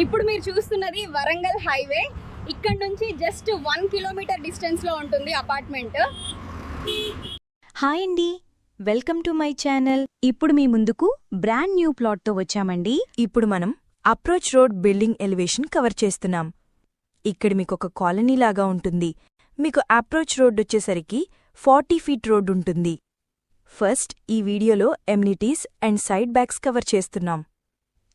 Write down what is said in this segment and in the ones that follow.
ఇప్పుడు మీరు చూస్తున్నది వరంగల్ హైవే. ఇక్కడ నుంచి జస్ట్ 1 కిలోమీటర్ డిస్టెన్స్ లో ఉంటుంది అపార్ట్మెంట్. హాయ్ అండి, వెల్కమ్ టు మై ఛానల్. ఇప్పుడు మీ ముందుకు బ్రాండ్ న్యూ ప్లాట్తో వచ్చామండి. ఇప్పుడు మనం approach road building elevation cover చేస్తున్నాం. ఇక్కడ మీకొక కాలనీ లాగా ఉంటుంది. మీకు అప్రోచ్ రోడ్ వచ్చేసరికి 40 ఫీట్ రోడ్ ఉంటుంది. ఫస్ట్ ఈ వీడియోలో amenities and side backs cover చేస్తున్నాం.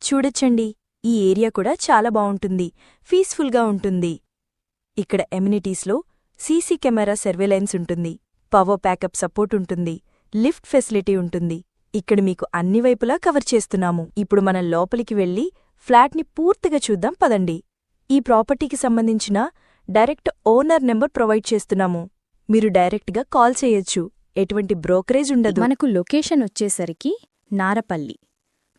చూడొచ్చండి, ఈ ఏరియా కూడా చాలా బావుంటుంది, పీస్ఫుల్గా ఉంటుంది. ఇక్కడ ఎమ్యూనిటీస్లో సీసీ కెమెరా సర్వేలెన్స్ ఉంటుంది, పవర్ ప్యాకప్ సపోర్ట్ ఉంటుంది, లిఫ్ట్ ఫెసిలిటీ ఉంటుంది. ఇక్కడ మీకు అన్ని వైపులా కవర్ చేస్తున్నాము. ఇప్పుడు మనం లోపలికి వెళ్లి ఫ్లాట్ని పూర్తిగా చూద్దాం పదండి. ఈ ప్రాపర్టీకి సంబంధించిన డైరెక్ట్ ఓనర్ నెంబర్ ప్రొవైడ్ చేస్తున్నాము. మీరు డైరెక్ట్గా కాల్ చేయొచ్చు, ఎటువంటి బ్రోకరేజ్ ఉండదు. మనకు లొకేషన్ వచ్చేసరికి నారపల్లి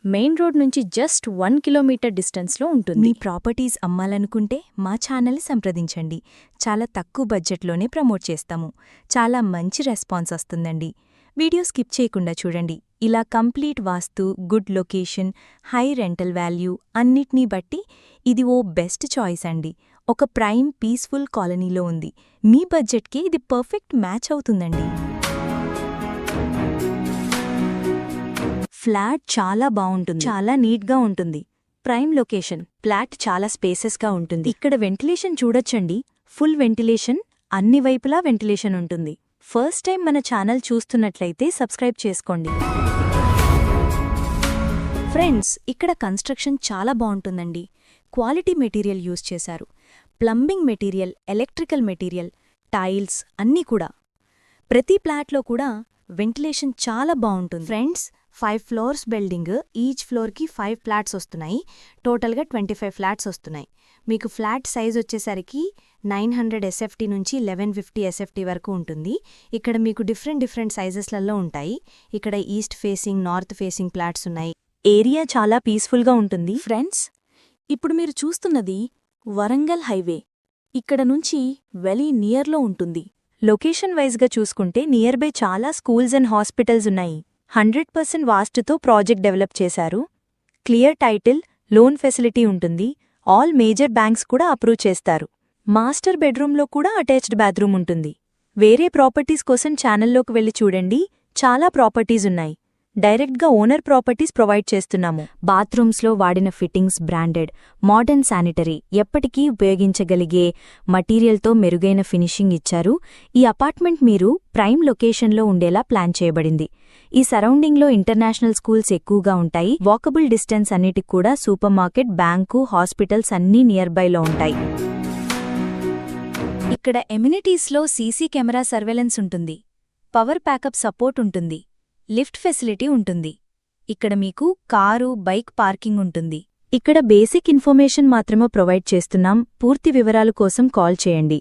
మెయిన్ రోడ్ నుంచి జస్ట్ 1 కిలోమీటర్ డిస్టెన్స్లో ఉంటుంది. మీ ప్రాపర్టీస్ అమ్మాలనుకుంటే మా ఛానల్ని సంప్రదించండి. చాలా తక్కువ బడ్జెట్లోనే ప్రమోట్ చేస్తాము. చాలా మంచి రెస్పాన్స్ వస్తుందండి. వీడియో స్కిప్ చేయకుండా చూడండి. ఇలా complete vastu, good location, high rental value అన్నిటినీ బట్టి ఇది ఓ బెస్ట్ చాయిస్ అండి. ఒక ప్రైమ్ పీస్ఫుల్ కాలనీలో ఉంది. మీ బడ్జెట్కి ఇది పర్ఫెక్ట్ మ్యాచ్ అవుతుందండి. ఫ్లాట్ చాలా బావుంటుంది, చాలా నీట్గా ఉంటుంది. ప్రైమ్ లొకేషన్, ఫ్లాట్ చాలా స్పేసెస్గా ఉంటుంది. ఇక్కడ వెంటిలేషన్ చూడొచ్చండి, ఫుల్ వెంటిలేషన్, అన్ని వైపులా వెంటిలేషన్ ఉంటుంది. ఫస్ట్ టైం మన ఛానల్ చూస్తున్నట్లయితే సబ్స్క్రైబ్ చేసుకోండి. ఫ్రెండ్స్, ఇక్కడ కన్స్ట్రక్షన్ చాలా బావుంటుందండి. క్వాలిటీ మెటీరియల్ యూజ్ చేశారు. Plumbing material, electrical material, tiles అన్నీ కూడా. ప్రతి ఫ్లాట్లో కూడా వెంటిలేషన్ చాలా బావుంటుంది. ఫ్రెండ్స్, 5 ఫ్లోర్స్ బిల్డింగ్, ఈచ్ ఫ్లోర్కి 5 ఫ్లాట్స్ వస్తున్నాయి. టోటల్గా 25 ఫ్లాట్స్ వస్తున్నాయి. మీకు ఫ్లాట్ సైజ్ వచ్చేసరికి 900 ఎస్ఎఫ్టీ నుంచి 1150 ఎస్ఎఫ్టీ వరకు ఉంటుంది. ఇక్కడ మీకు డిఫరెంట్ సైజెస్లలో ఉంటాయి. ఇక్కడ east facing, north facing flats ఉన్నాయి. ఏరియా చాలా పీస్ఫుల్గా ఉంటుంది. ఫ్రెండ్స్, ఇప్పుడు మీరు చూస్తున్నది వరంగల్ హైవే. ఇక్కడ నుంచి వెరీ నియర్లో ఉంటుంది. లొకేషన్ వైజ్గా చూసుకుంటే నియర్ బై చాలా స్కూల్స్ అండ్ హాస్పిటల్స్ ఉన్నాయి. 100% వాస్తుతో ప్రాజెక్ట్ డెవలప్ చేశారు. క్లియర్ టైటిల్, లోన్ ఫెసిలిటీ ఉంటుంది. ఆల్ మేజర్ బ్యాంక్స్ కూడా అప్రూవ్ చేస్తారు. మాస్టర్ బెడ్రూమ్లో కూడా అటాచ్డ్ బాత్రూమ్ ఉంటుంది. వేరే ప్రాపర్టీస్ కోసం ఛానల్లోకి వెళ్ళి చూడండి, చాలా ప్రాపర్టీస్ ఉన్నాయి. డైరెక్ట్గా ఓనర్ ప్రాపర్టీస్ ప్రొవైడ్ చేస్తున్నాము. బాత్రూమ్స్లో వాడిన ఫిట్టింగ్స్ బ్రాండెడ్, మోడర్న్ శానిటరీ, ఎప్పటికీ ఉపయోగించగలిగే మటీరియల్తో మెరుగైన ఫినిషింగ్ ఇచ్చారు. ఈ అపార్ట్మెంట్ మీరు ప్రైమ్ లొకేషన్లో ఉండేలా ప్లాన్ చేయబడింది. ఈ సరౌండింగ్లో ఇంటర్నేషనల్ స్కూల్స్ ఎక్కువగా ఉంటాయి. వాకబుల్ డిస్టెన్స్ అన్నిటికి కూడా సూపర్ మార్కెట్, బ్యాంకు, హాస్పిటల్స్ అన్నీ నియర్ బైలో ఉంటాయి. ఇక్కడ ఎమ్యూనిటీస్లో సీసీ కెమెరా సర్వేలెన్స్ ఉంటుంది, పవర్ ప్యాకప్ సపోర్ట్ ఉంటుంది, లిఫ్ట్ ఫెసిలిటీ ఉంటుంది. ఇక్కడ మీకు కారు, బైక్ పార్కింగ్ ఉంటుంది. ఇక్కడ బేసిక్ ఇన్ఫర్మేషన్ మాత్రమే ప్రొవైడ్ చేస్తున్నాం. పూర్తి వివరాల కోసం కాల్ చేయండి.